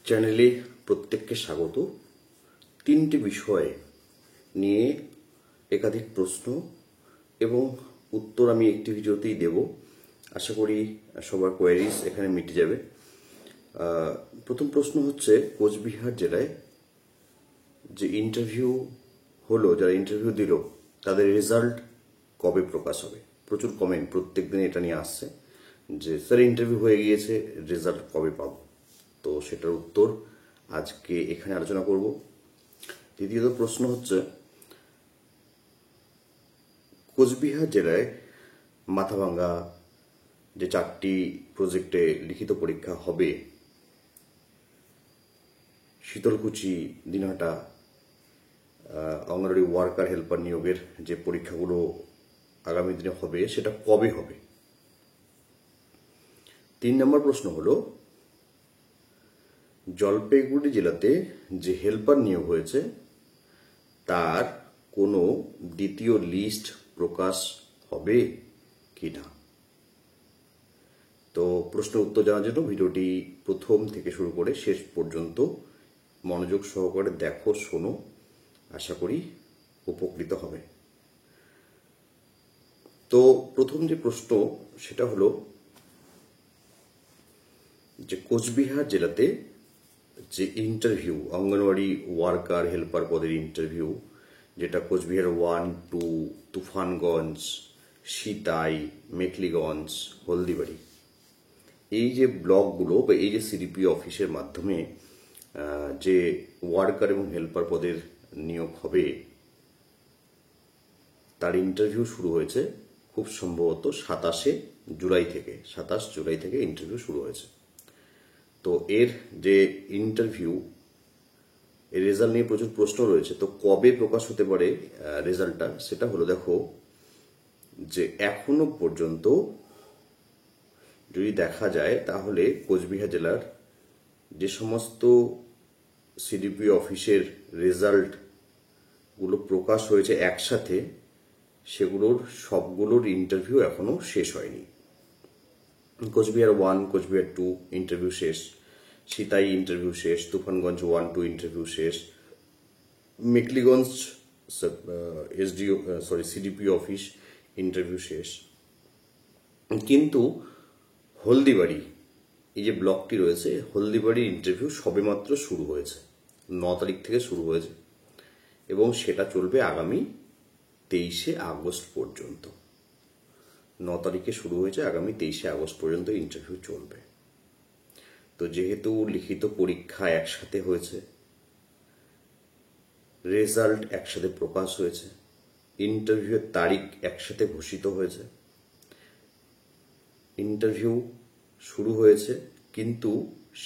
চ্যানেলে প্রত্যেককে স্বাগত। তিনটি বিষয় নিয়ে একাধিক প্রশ্ন এবং উত্তর আমি একটি ভিডিওতেই দেব। আশা করি সবার কোয়ারিজ এখানে মিটে যাবে। প্রথম প্রশ্ন হচ্ছে, কোচবিহার জেলায় যে ইন্টারভিউ হলো, যারা ইন্টারভিউ দিল তাদের রেজাল্ট কবে প্রকাশ হবে? প্রচুর কমেন্ট প্রত্যেক দিন এটা নিয়ে আসছে যে স্যার ইন্টারভিউ হয়ে গিয়েছে, রেজাল্ট কবে পাবো? তো সেটার উত্তর আজকে এখানে আলোচনা করব। দ্বিতীয়ত প্রশ্ন হচ্ছে, কোচবিহার জেলায় মাথাভাঙ্গা যে 4টি প্রজেক্টে লিখিত পরীক্ষা হবে, শীতলকুচি, দিনহাটা অঙ্গনওয়াড়ি ওয়ার্কার হেল্পার নিয়োগের যে পরীক্ষাগুলো আগামী দিনে হবে, সেটা কবে হবে? 3 নম্বর প্রশ্ন হলো, জলপাইগুড়ি জেলাতে যে হেল্পার নিয়োগ হয়েছে তার কোনো দ্বিতীয় লিস্ট প্রকাশ হবে কিনা? তো প্রশ্নের উত্তর জানার জন্য ভিডিওটি প্রথম থেকে শুরু করে শেষ পর্যন্ত মনোযোগ সহকারে দেখো, শোনো, আশা করি উপকৃত হবে। তো প্রথম যে প্রশ্ন সেটা হলো যে কোচবিহার জেলাতে যে ইন্টারভিউ, অঙ্গনওয়াড়ি ওয়ার্কার হেল্পার পদের ইন্টারভিউ, যেটা কোচবিহার 1, 2, তুফানগঞ্জ, সিতাই, মেখলিগঞ্জ, হলদিবাড়ি, এই যে ব্লকগুলো বা এই যে সিডিপি অফিসের মাধ্যমে যে ওয়ার্কার এবং হেল্পার পদের নিয়োগ হবে, তার ইন্টারভিউ শুরু হয়েছে খুব সম্ভবত 27 জুলাই থেকে ইন্টারভিউ শুরু হয়েছে। তো এর যে ইন্টারভিউ, এর রেজাল্ট নিয়ে প্রচুর প্রশ্ন রয়েছে। তো কবে প্রকাশ হতে পারে রেজাল্টটা, সেটা হলো, দেখো যে এখনো পর্যন্ত যদি দেখা যায় তাহলে কোচবিহার জেলার যে সমস্ত সিডিপি অফিসের রেজাল্ট গুলো প্রকাশ হয়েছে একসাথে, সেগুলোর সবগুলোর ইন্টারভিউ এখনো শেষ হয়নি। কোচবিহার 1, কোচবিহার 2 ইন্টারভিউ শেষ, সিতাই ইন্টারভিউ শেষ, তুফানগঞ্জ 1, 2 ইন্টারভিউ শেষ, মেখলিগঞ্জ সিডিপি অফিস ইন্টারভিউ শেষ। কিন্তু হলদিবাড়ি, এই যে ব্লকটি রয়েছে, হলদিবাড়ির ইন্টারভিউ সবেমাত্র শুরু হয়েছে, 9 তারিখ থেকে শুরু হয়েছে এবং সেটা চলবে আগামী 23শে আগস্ট পর্যন্ত। 9 তারিখে শুরু হয়েছে, আগামী 23শে আগস্ট পর্যন্ত ইন্টারভিউ চলবে। তো যেহেতু লিখিত পরীক্ষা একসাথে হয়েছে, রেজাল্ট একসাথে প্রকাশ হয়েছে, ইন্টারভিউয়ের তারিখ একসাথে ঘোষিত হয়েছে, ইন্টারভিউ শুরু হয়েছে কিন্তু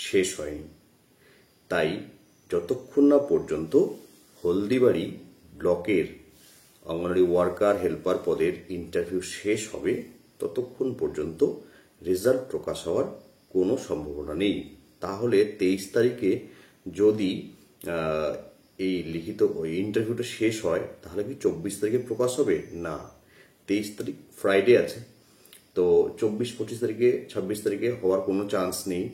শেষ হয়নি, তাই যতক্ষণ না পর্যন্ত হলদিবাড়ি ব্লকের অঙ্গনওয়াড়ি ওয়ার্কার হেল্পার পদের ইন্টারভিউ শেষ হবে, ততক্ষণ পর্যন্ত রেজাল্ট প্রকাশ হওয়ার কোনো সম্ভাবনা নেই। তাহলে 23 তারিখে যদি এই লিখিত ইন্টারভিউটা শেষ হয়, তাহলে কি 24 তারিখে প্রকাশ হবে? না, 23 তারিখ ফ্রাইডে আছে, তো 24, 25 তারিখে, 26 তারিখে হওয়ার কোনো চান্স নেই।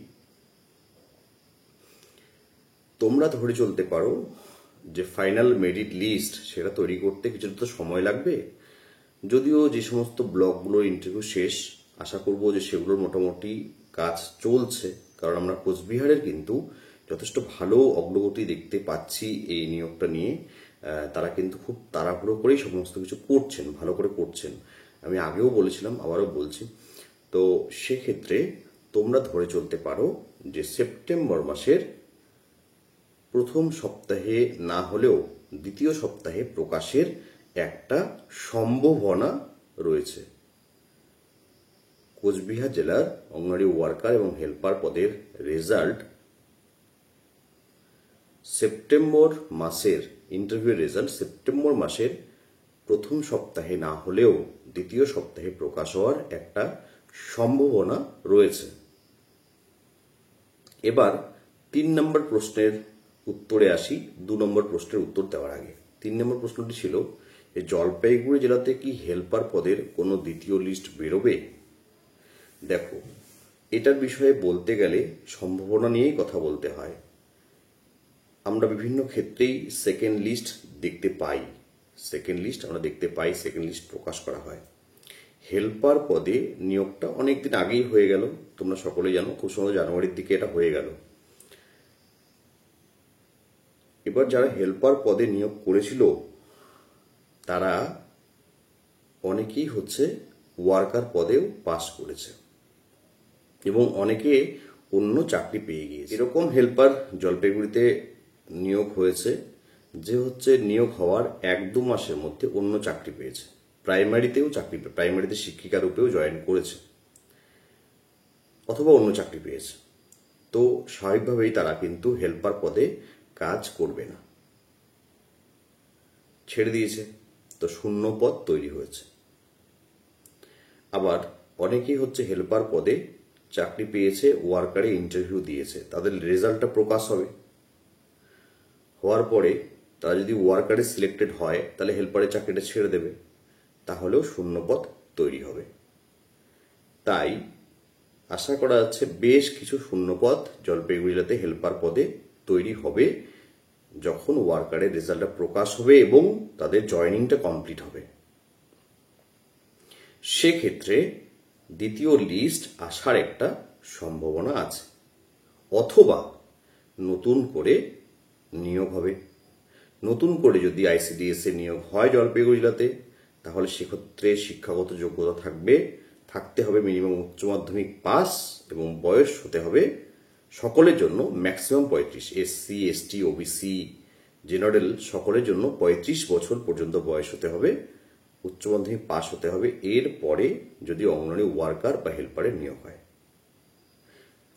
তোমরা ধরে চলতে পারো যে ফাইনাল মেরিট লিস্ট সেটা তৈরি করতে কিছুটা তো সময় লাগবে। যদিও যে সমস্ত ব্লকগুলোর ইন্টারভিউ শেষ, আশা করব যে সেগুলোর মোটামুটি কাজ চলছে, কারণ আমরা কোচবিহারের কিন্তু যথেষ্ট ভালো অগ্রগতি দেখতে পাচ্ছি এই নিয়োগটা নিয়ে। তারা কিন্তু খুব তাড়াহুড়ো করেই সমস্ত কিছু করছেন, ভালো করে করছেন। আমি আগেও বলেছিলাম, আবারও বলছি। তো সেক্ষেত্রে তোমরা ধরে চলতে পারো যে সেপ্টেম্বর মাসের প্রথম সপ্তাহে না হলেও দ্বিতীয় সপ্তাহে প্রকাশের একটা সম্ভাবনা রয়েছে। কোচবিহার জেলার অঙ্গনওয়াড়ি ওয়ার্কার এবং হেল্পার পদের রেজাল্ট সেপ্টেম্বর মাসের, ইন্টারভিউ রেজাল্ট সেপ্টেম্বর মাসের প্রথম সপ্তাহে না হলেও দ্বিতীয় সপ্তাহে প্রকাশ হওয়ার একটা সম্ভাবনা রয়েছে। এবার 3 নম্বর প্রশ্নের উত্তরে আসি, 2 নম্বর প্রশ্নের উত্তর দেওয়ার আগে। 3 নম্বর প্রশ্নটি ছিল যে জলপাইগুড়ি জেলাতে কি হেল্পার পদের কোনো দ্বিতীয় লিস্ট বেরোবে? দেখো, এটার বিষয়ে বলতে গেলে সম্ভাবনা নিয়েই কথা বলতে হয়। আমরা বিভিন্ন ক্ষেত্রেই সেকেন্ড লিস্ট দেখতে পাই, সেকেন্ড লিস্ট প্রকাশ করা হয়। হেল্পার পদে নিয়োগটা অনেকদিন আগেই হয়ে গেল, তোমরা সকলেই জানো, খুব সম্ভবত জানুয়ারির দিকে এটা হয়ে গেল। এবার যারা হেল্পার পদে নিয়োগ করেছিল তারা অনেকেই হচ্ছে ওয়ার্কার পদেও পাস করেছে এবং অনেকে অন্য চাকরি পেয়ে গিয়েছে। এরকম হেল্পার জলপাইগুড়িতে নিয়োগ হয়েছে যে হচ্ছে নিয়োগ হওয়ার 1-2 মাসের মধ্যে অন্য চাকরি পেয়েছে, প্রাইমারিতে শিক্ষিকা রূপেও জয়েন করেছে অথবা অন্য চাকরি পেয়েছে। তো স্বাভাবিকভাবেই তারা কিন্তু হেল্পার পদে কাজ করবে না, ছেড়ে দিয়েছে, তো শূন্য পদ তৈরি হয়েছে। আবার অনেকেই হচ্ছে হেল্পার পদে চাকরি পেয়েছে, ওয়ার্কারে ইন্টারভিউ দিয়েছে, তাদের রেজাল্টটা প্রকাশ হবে, হওয়ার পরে তারা যদি ওয়ার্কারে সিলেক্টেড হয় তাহলে হেল্পারের চাকরিটা ছেড়ে দেবে, তাহলেও শূন্য পদ তৈরি হবে। তাই আশা করা যাচ্ছে বেশ কিছু শূন্য পদ জলপাইগুড়ি জেলাতে হেল্পার পদে তৈরি হবে যখন ওয়ার্কারের রেজাল্টটা প্রকাশ হবে এবং তাদের জয়নিংটা কমপ্লিট হবে। সেক্ষেত্রে দ্বিতীয় লিস্ট আসার একটা সম্ভাবনা আছে, অথবা নতুন করে নিয়োগ হবে। নতুন করে যদি ICDS এ নিয়োগ হয় জলপাইগুড়ি জেলাতে, তাহলে সেক্ষেত্রে শিক্ষাগত যোগ্যতা থাকতে হবে মিনিমাম উচ্চ মাধ্যমিক পাস এবং বয়স হতে হবে সকলের জন্য maximum 35, SC, ST, OBC, general সকলের জন্য 35 বছর পর্যন্ত বয়স হতে হবে, উচ্চ মাধ্যমিক পাস হতে হবে। এরপরে যদি অঙ্গনওয়াড়ি ওয়ার্কার বা হেল্পারের নিয়োগ হয়।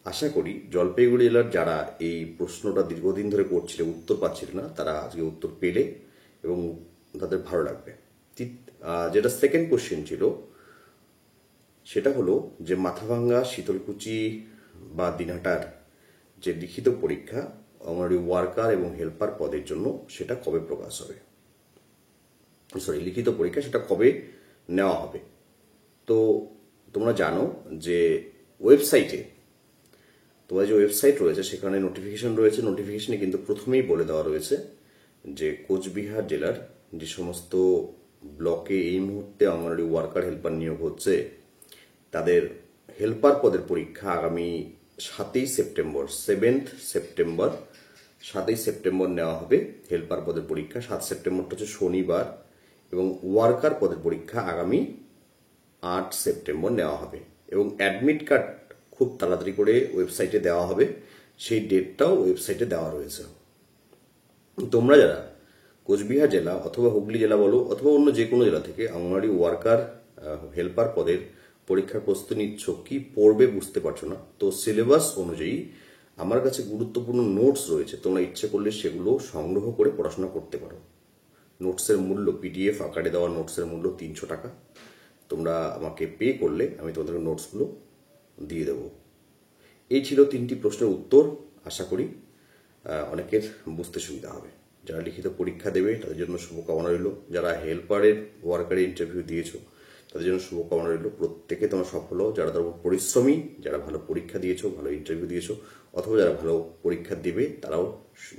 আশা করি জলপাইগুড়ি জেলার যারা এই প্রশ্নটা দীর্ঘদিন ধরে করছিল, উত্তর পাচ্ছিল না, তারা আজকে উত্তর পেলে এবং তাদের ভালো লাগবে। যেটা সেকেন্ড কোশ্চেন ছিল সেটা হলো যে মাথাভাঙ্গা, শীতলকুচি বা দিনহাটার যে লিখিত পরীক্ষা অঙ্গনওয়াড়ি ওয়ার্কার এবং হেল্পার পদের জন্য সেটা কবে প্রকাশ হবে, লিখিত পরীক্ষা সেটা কবে নেওয়া হবে। তো তোমরা জানো যে ওয়েবসাইটে, তোমার যে ওয়েবসাইট রয়েছে সেখানে নোটিফিকেশন রয়েছে, নোটিফিকেশনে কিন্তু প্রথমেই বলে দেওয়া রয়েছে যে কোচবিহার জেলার যে সমস্ত ব্লকে এই মুহূর্তে অঙ্গনওয়াড়ি ওয়ার্কার হেল্পার নিয়োগ হচ্ছে তাদের হেল্পার পদের পরীক্ষা আগামী 7ই সেপ্টেম্বর, 7th সেপ্টেম্বর, 7ই সেপ্টেম্বর নেওয়া হবে হেল্পার পদের পরীক্ষা। 7 সেপ্টেম্বরটা হচ্ছে শনিবার এবং ওয়ার্কার পদের পরীক্ষা আগামী 8 সেপ্টেম্বর নেওয়া হবে এবং অ্যাডমিট কার্ড খুব তাড়াতাড়ি করে ওয়েবসাইটে দেওয়া হবে, সেই ডেটটাও ওয়েবসাইটে দেওয়া রয়েছে। তোমরা যারা কোচবিহার জেলা অথবা হুগলি জেলা বলো অথবা অন্য যে কোনো জেলা থেকে অঙ্গনওয়াড়ি ওয়ার্কার হেল্পার পদের পরীক্ষার প্রস্তুতি নিচ্ছ, কি পড়বে বুঝতে পারছো না, তো সিলেবাস অনুযায়ী আমার কাছে গুরুত্বপূর্ণ নোটস রয়েছে, তোমরা ইচ্ছে করলে সেগুলো সংগ্রহ করে পড়াশোনা করতে পারো। নোটসের মূল্য, PDF আকারে দেওয়া নোটসের মূল্য 300 টাকা। তোমরা আমাকে পে করলে আমি তোমাদের নোটসগুলো দিয়ে দেব। এই ছিল 3টি প্রশ্নের উত্তর। আশা করি অনেকের বুঝতে সুবিধা হবে। যারা লিখিত পরীক্ষা দেবে তাদের জন্য শুভকামনা রইল, যারা হেল্পারের ওয়ার্কারের ইন্টারভিউ দিয়েছো তাদের জন্য শুভকামনা রইল। প্রত্যেকে তোমরা সফল হও, যারা তার পরিশ্রমী, যারা ভালো পরীক্ষা দিয়েছো, ভালো ইন্টারভিউ দিয়েছো অথবা যারা ভালো পরীক্ষা দেবে তারাও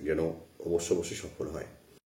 যেন অবশ্যই সফল হয়।